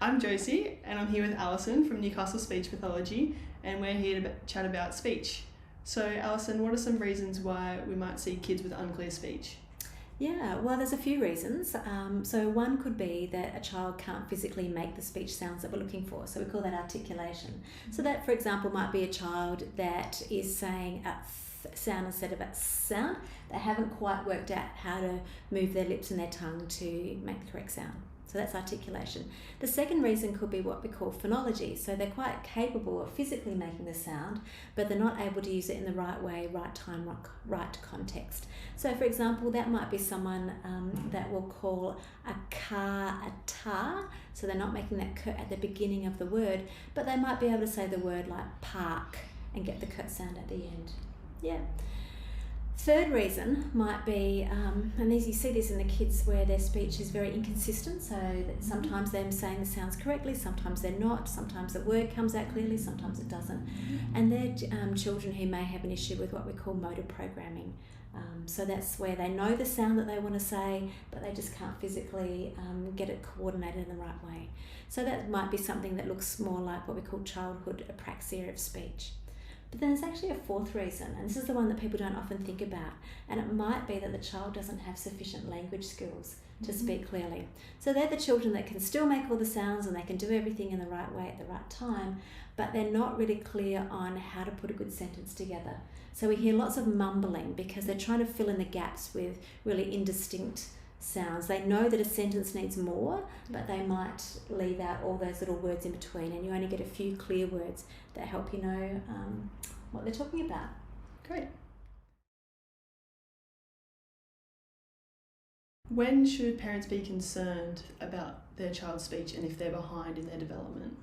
I'm Josie, and I'm here with Alison from Newcastle Speech Pathology, and we're here to chat about speech. So Alison, what are some reasons why we might see kids with unclear speech? Yeah, well, there's a few reasons. So one could be that a child can't physically make the speech sounds that we're looking for. So we call that articulation. So that, for example, might be a child that is saying a sound instead of a sound. They haven't quite worked out how to move their lips and their tongue to make the correct sound. So that's articulation. The second reason could be what we call phonology. So they're quite capable of physically making the sound, but they're not able to use it in the right way, right time, right context. So for example, that might be someone that will call a car a tar. So they're not making that curt at the beginning of the word, but they might be able to say the word like park and get the curt sound at the end. Yeah. Third reason might be, and you see this in the kids where their speech is very inconsistent, so that sometimes they're saying the sounds correctly, sometimes they're not, sometimes the word comes out clearly, sometimes it doesn't. And they're children who may have an issue with what we call motor programming. So that's where they know the sound that they want to say, but they just can't physically get it coordinated in the right way. So that might be something that looks more like what we call childhood apraxia of speech. But then there's actually a fourth reason, and this is the one that people don't often think about, and it might be that the child doesn't have sufficient language skills to speak clearly. So they're the children that can still make all the sounds and they can do everything in the right way at the right time, but they're not really clear on how to put a good sentence together. So we hear lots of mumbling because they're trying to fill in the gaps with really indistinct sounds. They know that a sentence needs more, but they might leave out all those little words in between, and you only get a few clear words that help you know what they're talking about. Great. When should parents be concerned about their child's speech and if they're behind in their development?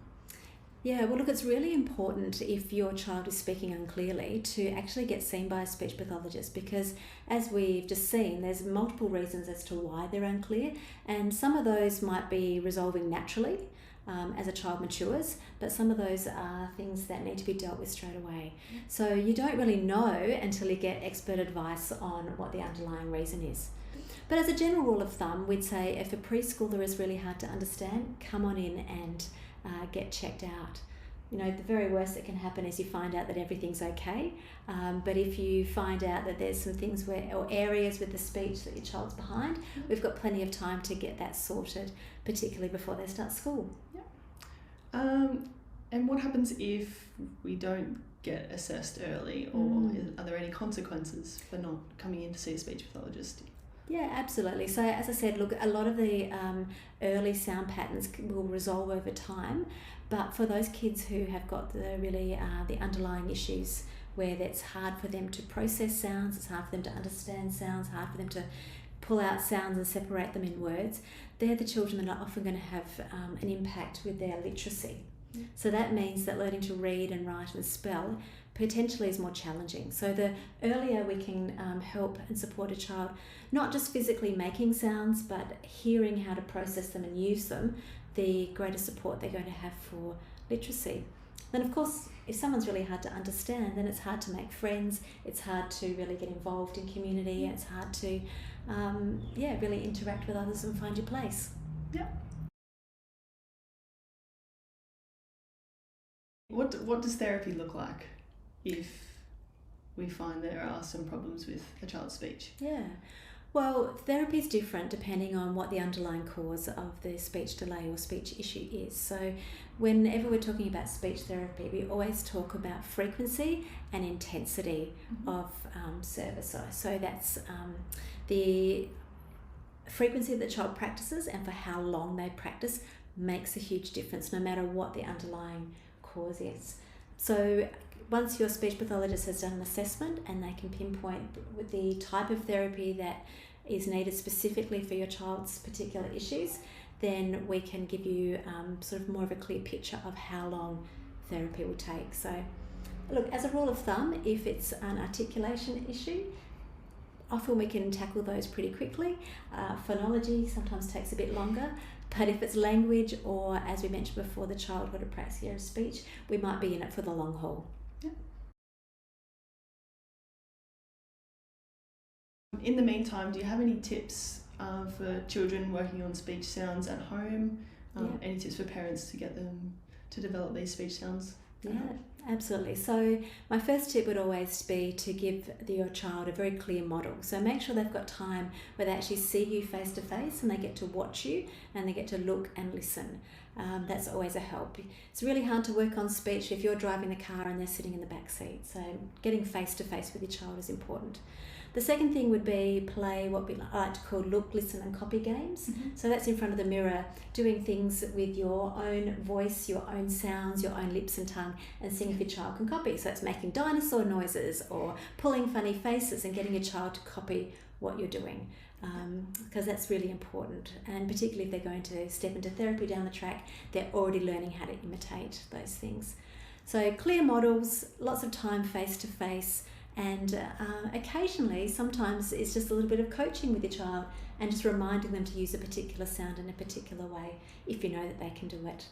Yeah, well, look, it's really important if your child is speaking unclearly to actually get seen by a speech pathologist, because as we've just seen, there's multiple reasons as to why they're unclear, and some of those might be resolving naturally as a child matures, but some of those are things that need to be dealt with straight away. So you don't really know until you get expert advice on what the underlying reason is. But as a general rule of thumb, we'd say if a preschooler is really hard to understand, come on in and get checked out. You know, the very worst that can happen is you find out that everything's okay, but if you find out that there's some things or areas with the speech that your child's behind, we've got plenty of time to get that sorted, particularly before they start school. And what happens if we don't get assessed early, or are there any consequences for not coming in to see a speech pathologist? Yeah, absolutely. So as I said, look, a lot of the early sound patterns will resolve over time, but for those kids who have got the underlying issues where it's hard for them to process sounds, it's hard for them to understand sounds, hard for them to pull out sounds and separate them in words, they're the children that are often going to have an impact with their literacy. So that means that learning to read and write and spell potentially is more challenging. So the earlier we can help and support a child, not just physically making sounds, but hearing how to process them and use them, the greater support they're going to have for literacy. Then of course, if someone's really hard to understand, then it's hard to make friends, it's hard to really get involved in community, it's hard to really interact with others and find your place. Yeah. What does therapy look like if we find there are some problems with a child's speech? Yeah. Well, therapy is different depending on what the underlying cause of the speech delay or speech issue is. So whenever we're talking about speech therapy, we always talk about frequency and intensity of service. So that's the frequency that the child practices and for how long they practice makes a huge difference no matter what the underlying cause is. So once your speech pathologist has done an assessment and they can pinpoint with the type of therapy that is needed specifically for your child's particular issues, then we can give you sort of more of a clear picture of how long therapy will take. So look, as a rule of thumb, if it's an articulation issue, often we can tackle those pretty quickly. Phonology sometimes takes a bit longer, but if it's language or, as we mentioned before, the childhood apraxia of speech, we might be in it for the long haul. Yeah. In the meantime, do you have any tips for children working on speech sounds at home Any tips for parents to get them to develop these speech sounds? Yeah, absolutely. So my first tip would always be to give your child a very clear model. So make sure they've got time where they actually see you face to face and they get to watch you and they get to look and listen. That's always a help. It's really hard to work on speech if you're driving the car and they're sitting in the back seat. So getting face to face with your child is important. The second thing would be play what we like to call look, listen and copy games. So that's in front of the mirror, doing things with your own voice, your own sounds, your own lips and tongue, and seeing if your child can copy. So it's making dinosaur noises or pulling funny faces and getting your child to copy what you're doing, because that's really important. And particularly if they're going to step into therapy down the track, they're already learning how to imitate those things. So clear models, lots of time face to face, and occasionally, sometimes it's just a little bit of coaching with your child and just reminding them to use a particular sound in a particular way if you know that they can do it.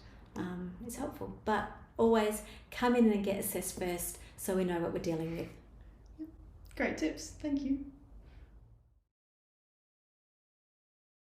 It's helpful, but always come in and get assessed first so we know what we're dealing with. Great tips, thank you.